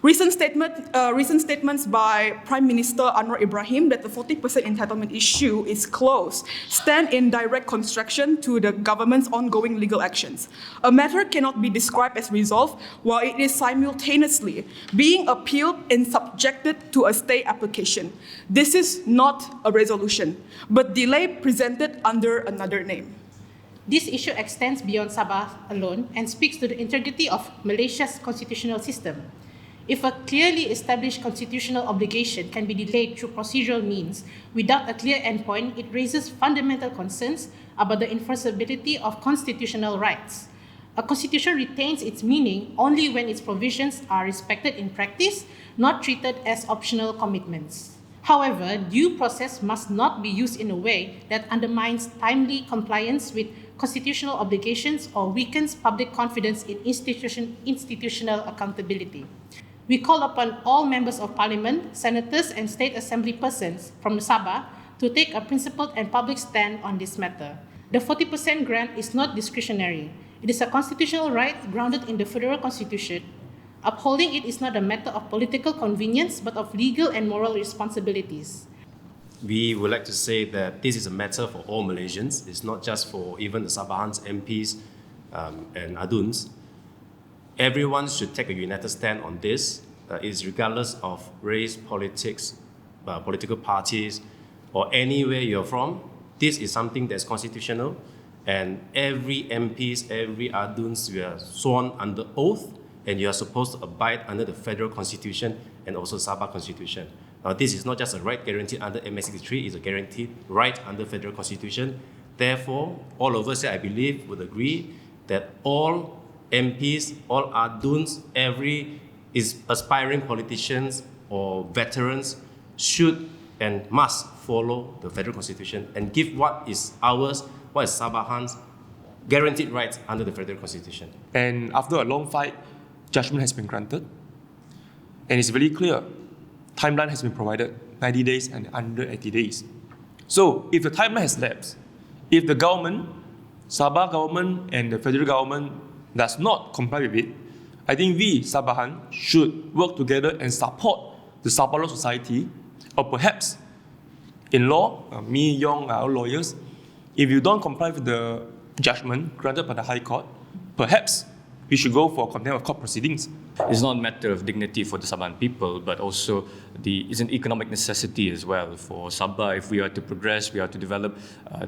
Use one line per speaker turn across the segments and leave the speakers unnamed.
Recent statements by Prime Minister Anwar Ibrahim that the 40% entitlement issue is closed stand in direct contradiction to the government's ongoing legal actions. A matter cannot be described as resolved while it is simultaneously being appealed and subjected to a stay application. This is not a resolution, but delay presented under another name.
This issue extends beyond Sabah alone and speaks to the integrity of Malaysia's constitutional system. If a clearly established constitutional obligation can be delayed through procedural means without a clear endpoint, it raises fundamental concerns about the enforceability of constitutional rights. A constitution retains its meaning only when its provisions are respected in practice, not treated as optional commitments. However, due process must not be used in a way that undermines timely compliance with constitutional obligations or weakens public confidence in institutional accountability. We call upon all members of parliament, senators, and state assembly persons from Sabah to take a principled and public stand on this matter. The 40% grant is not discretionary. It is a constitutional right grounded in the federal constitution. Upholding it is not a matter of political convenience, but of legal and moral responsibilities.
We would like to say that this is a matter for all Malaysians. It's not just for even the Sabahans, MPs, and Aduns. Everyone should take a united stand on this. It's regardless of race, politics, political parties, or anywhere you're from. This is something that's constitutional, and every MPs, every Aduns, we are sworn under oath, and you are supposed to abide under the federal constitution and also Sabah constitution. Now, this is not just a right guaranteed under MA63, it's a guaranteed right under federal constitution. Therefore, all of us, I believe, would agree that all MPs, all Aduns, every aspiring politicians or veterans should and must follow the federal constitution and give what is ours, what is Sabahans, guaranteed rights under the federal constitution.
And after a long fight, judgment has been granted. And it's very clear, timeline has been provided, 90 days and under 80 days. So if the timeline has lapsed, if the government, Sabah government and the federal government does not comply with it, I think we, Sabahan, should work together and support the Sabah Law Society, or perhaps in law, me, Yong, our lawyers, if you don't comply with the judgment granted by the High Court, perhaps we should go for contempt of court proceedings.
It's not a matter of dignity for the Sabahan people, but also it's an economic necessity as well for Sabah. If we are to progress, we are to develop,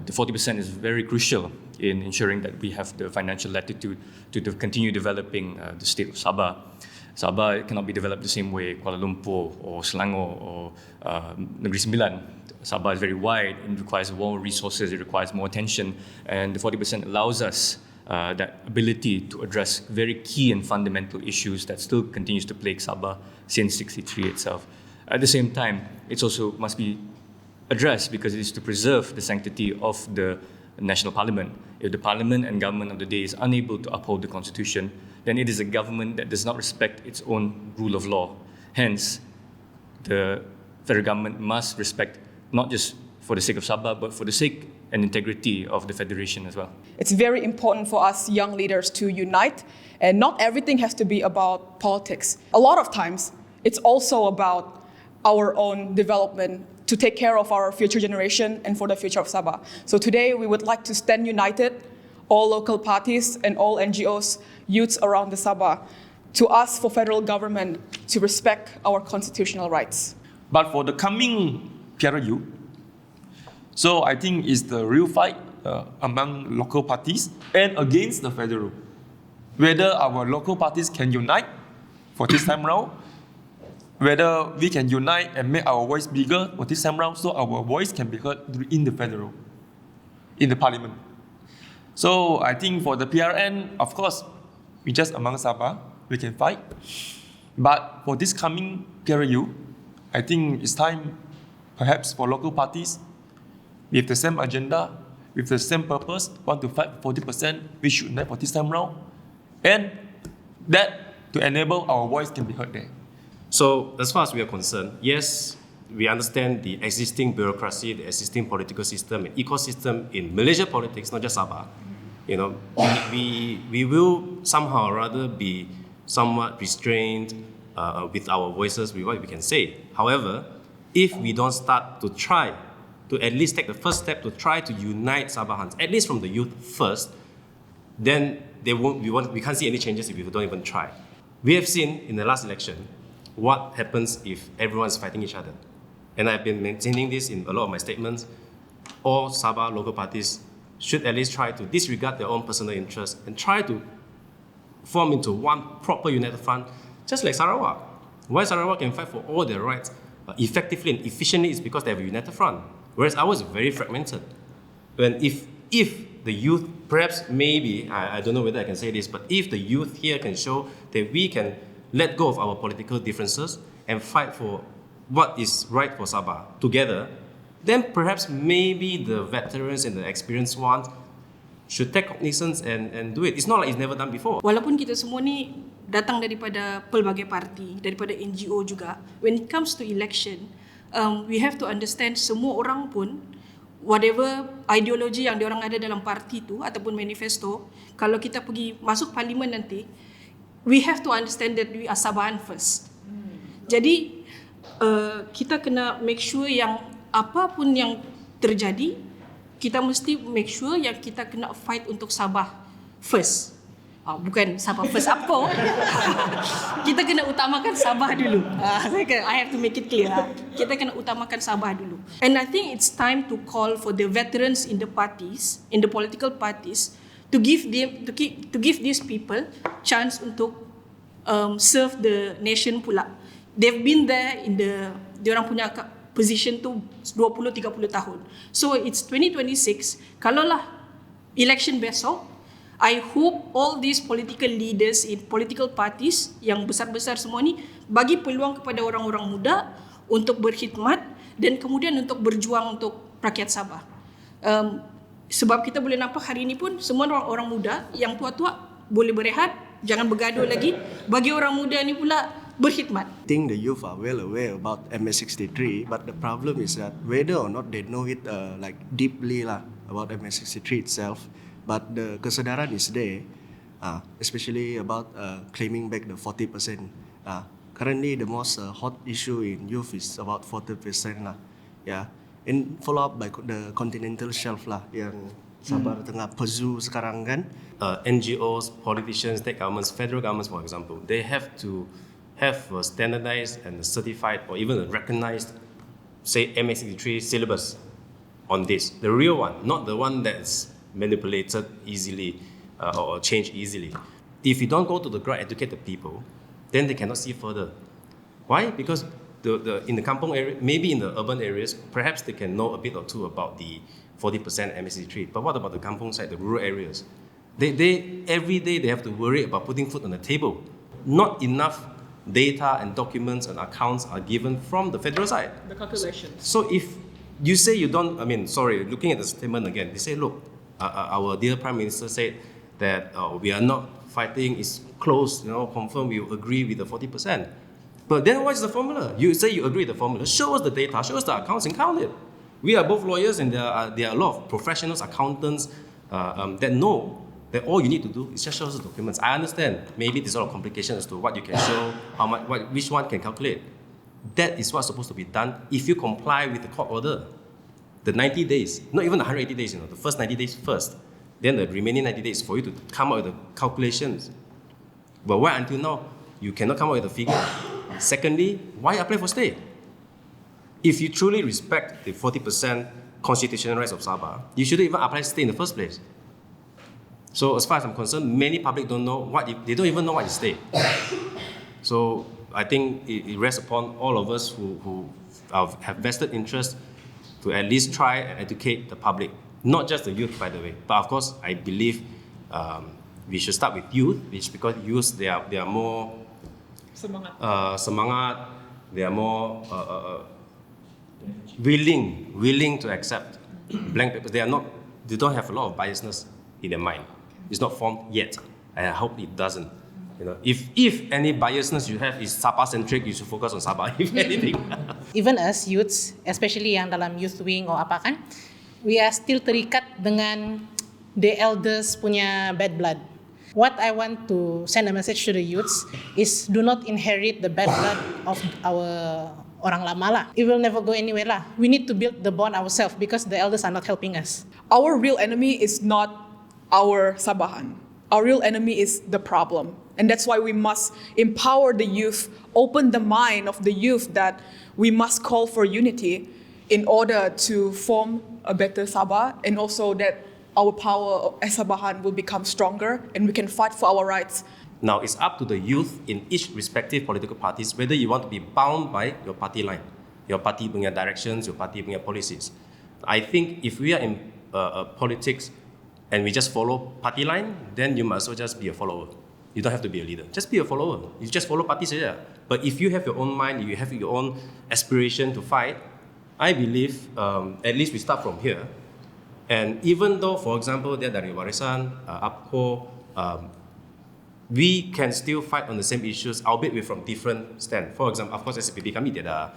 the 40% is very crucial in ensuring that we have the financial latitude to continue developing the state of Sabah. Sabah cannot be developed the same way Kuala Lumpur or Selangor or Negeri Sembilan. Sabah is very wide, it requires more resources, it requires more attention, and the 40% allows us that ability to address very key and fundamental issues that still continues to plague Sabah since 63 itself. At the same time, it also must be addressed because it is to preserve the sanctity of the national parliament. If the parliament and government of the day is unable to uphold the constitution, then it is a government that does not respect its own rule of law. Hence, the federal government must respect not just for the sake of Sabah, but for the sake and integrity of the federation as well.
It's very important for us young leaders to unite, and not everything has to be about politics. A lot of times, it's also about our own development to take care of our future generation and for the future of Sabah. So today, we would like to stand united, all local parties and all NGOs, youths around the Sabah, to ask for federal government to respect our constitutional rights.
But for the coming PRU, so I think it's the real fight among local parties and against the federal. Whether our local parties can unite for this time round, whether we can unite and make our voice bigger for this time round so our voice can be heard in the federal, in the parliament. So I think for the PRN, of course, we just among Sabah, we can fight. But for this coming PRU, I think it's time perhaps for local parties with the same agenda, with the same purpose, want to fight 40%, we should unite for this time round. And that to enable our voice can be heard there.
So as far as we are concerned, yes, we understand the existing bureaucracy, the existing political system and ecosystem in Malaysia politics, not just Sabah. You know, we will somehow or rather be somewhat restrained with our voices, with what we can say. However, if we don't start to try to at least take the first step to try to unite Sabahans, at least from the youth first, then we can't see any changes if we don't even try. We have seen in the last election what happens if everyone's fighting each other. And I've been maintaining this in a lot of my statements. All Sabah local parties should at least try to disregard their own personal interests and try to form into one proper united front, just like Sarawak. Why Sarawak can fight for all their rights effectively and efficiently is because they have a united front, whereas ours is very fragmented. And if the youth, perhaps maybe, I don't know whether I can say this, but if the youth here can show that we can let go of our political differences and fight for what is right for Sabah together, then perhaps maybe the veterans and the experienced ones should take cognizance and do it. It's not like it's never done before.
Walaupun kita semua ni datang daripada pelbagai parti, daripada NGO juga, when it comes to election, we have to understand semua orang pun, whatever ideologi yang diorang ada dalam parti tu ataupun manifesto, kalau kita pergi masuk parlimen nanti, we have to understand that we are Sabahan first. Jadi kita kena make sure yang apapun yang terjadi, kita mesti make sure yang kita kena fight untuk Sabah first. Bukan Sabah first apa. Kita kena utamakan Sabah dulu. I have to make it clear. Kita kena utamakan Sabah dulu. And I think it's time to call for the veterans in the parties, in the political parties, to give these people chance untuk serve the nation pula. They've been there in diorang punya position tu 20-30 tahun. So it's 2026. Kalaulah election besok, I hope all these political leaders in political parties yang besar-besar semua ni bagi peluang kepada orang-orang muda untuk berkhidmat dan kemudian untuk berjuang untuk rakyat Sabah. Sebab kita boleh nampak hari ini pun semua orang muda yang tua-tua boleh berehat, jangan bergaduh lagi. Bagi orang muda ni pula berkhidmat.
I think the youth are well aware about MA63, but the problem is that whether or not they know it like deeply about MA63 itself, but the kesedaran is there, especially about claiming back the 40%. Currently, the most hot issue in youth is about 40%. Yeah, and follow up by the continental shelf yang Sabah tengah pursue sekarang kan.
NGOs, politicians, state governments, federal governments, for example, they have to have a standardized and certified or even a recognized, say, MA63 syllabus on this. The real one, not the one that's manipulated easily or changed easily. If you don't go to the ground, educate the people, then they cannot see further. Why? Because in the kampong area, maybe in the urban areas, perhaps they can know a bit or two about the 40% MA63. But what about the kampong side, the rural areas? They every day they have to worry about putting food on the table. Not enough data and documents and accounts are given from the federal side.
The calculations.
So if you say you don't, looking at the statement again, they say, look, our dear Prime Minister said that we are not fighting, it's close, confirm we agree with the 40%. But then what's the formula? You say you agree with the formula, show us the data, show us the accounts and count it. We are both lawyers and there are a lot of professionals, accountants that know that all you need to do is just show us the documents. I understand maybe there's a lot of complications as to what you can show, how much, which one can calculate. That is what's supposed to be done if you comply with the court order. The 90 days, not even the 180 days, the first 90 days first. Then the remaining 90 days for you to come up with the calculations. But why until now you cannot come up with a figure? Secondly, why apply for stay? If you truly respect the 40% constitutional rights of Sabah, you shouldn't even apply stay in the first place. So as far as I'm concerned, many public don't know they don't even know what is stay. So I think it rests upon all of us who have vested interest to at least try and educate the public, not just the youth, by the way. But of course, I believe we should start with youth, because youth they are more semangat, they are more willing to accept blank papers. They don't have a lot of biasness in their mind. It's not formed yet, and I hope it doesn't. If any biasness you have is Sabah-centric, you should focus on Sabah, if anything.
Even us youths, especially yang dalam youth wing or apa kan, we are still terikat dengan the elders punya bad blood. What I want to send a message to the youths is do not inherit the bad blood of our orang lama lah. It will never go anywhere lah. We need to build the bond ourselves because the elders are not helping us.
Our real enemy is not our Sabahan. Our real enemy is the problem. And that's why we must empower the youth, open the mind of the youth that we must call for unity in order to form a better Sabah, and also that our power as Sabahan will become stronger and we can fight for our rights.
Now, it's up to the youth in each respective political parties whether you want to be bound by your party line, your party punya directions, your party punya policies. I think if we are in politics and we just follow party line, then you must as well just be a follower. You don't have to be a leader. Just be a follower. You just follow parties saja. But if you have your own mind, you have your own aspiration to fight, I believe at least we start from here. And even though, for example, dia dari warisan, APCO, we can still fight on the same issues, albeit we're from different stand. For example, of course, SPP kami dia ada,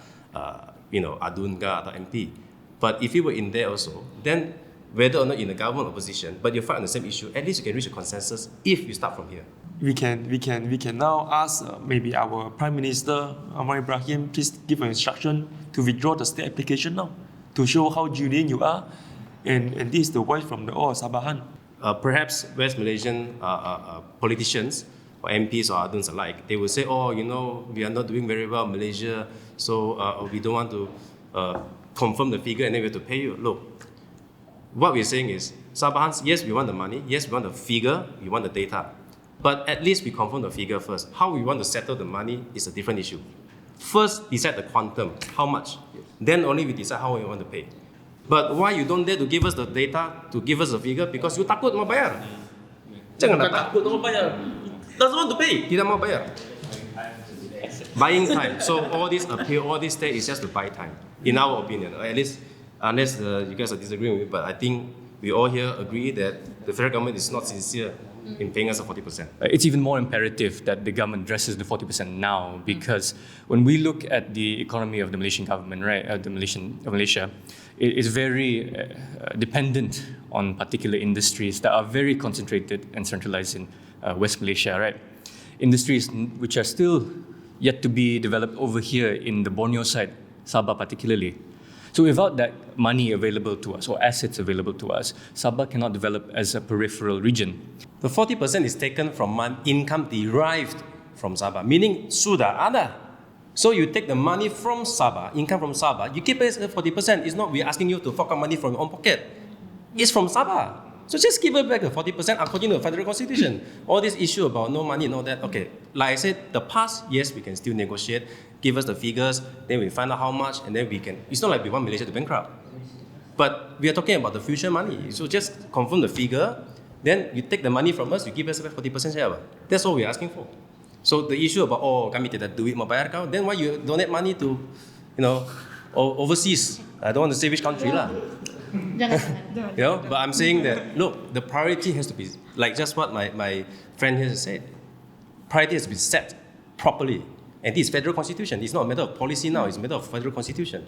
adun ke atau MP. But if you were in there also, then whether or not in the government opposition, but you fight on the same issue, at least you can reach a consensus if you start from here.
We can now ask maybe our Prime Minister Anwar Ibrahim, please give an instruction to withdraw the state application now to show how genuine you are, and this is the voice from the all Sabahan.
Perhaps West Malaysian politicians or MPs or aduns alike, they will say, we are not doing very well in Malaysia, so we don't want to confirm the figure and then we have to pay you. Look, what we're saying is, Sabahans, yes, we want the money, yes, we want the figure, we want the data, but at least we confirm the figure first. How we want to settle the money is a different issue. First, decide the quantum, how much, then only we decide how we want to pay. But why you don't dare to give us the data, to give us the figure? Because you takut mau bayar. Jangan takut mau bayar. Doesn't want to pay, tidak mau bayar. Buying time. So all this appeal, all this stay is just to buy time, in our opinion. At least, unless you guys are disagreeing with me, but I think we all here agree that the federal government is not sincere in paying us a 40%.
It's even more imperative that the government addresses the 40% now, because when we look at the economy of the Malaysian government, right, Malaysia, it is very dependent on particular industries that are very concentrated and centralized in West Malaysia, right? Industries which are still yet to be developed over here in the Borneo side, Sabah particularly. So without that money available to us or assets available to us, Sabah cannot develop as a peripheral region.
The 40% is taken from income derived from Sabah, meaning sudah ada. So you take the money from Sabah, income from Sabah, you keep it at 40%. It's not we're asking you to fork out money from your own pocket. It's from Sabah. So just give it back the 40% according to the federal constitution. All this issue about no money and all that, okay, like I said, the past, yes, we can still negotiate, give us the figures, then we find out how much, and then we can, it's not like we want Malaysia to bankrupt. But we are talking about the future money. So just confirm the figure, then you take the money from us, you give us back 40% share. That's all we're asking for. So the issue about, kami tidak duit mau bayar kau, then why you donate money to, overseas? I don't want to say which country lah. But I'm saying that, look, the priority has to be, like just what my friend here said, priority has to be set properly. And this is federal constitution. It's not a matter of policy now, it's a matter of federal constitution.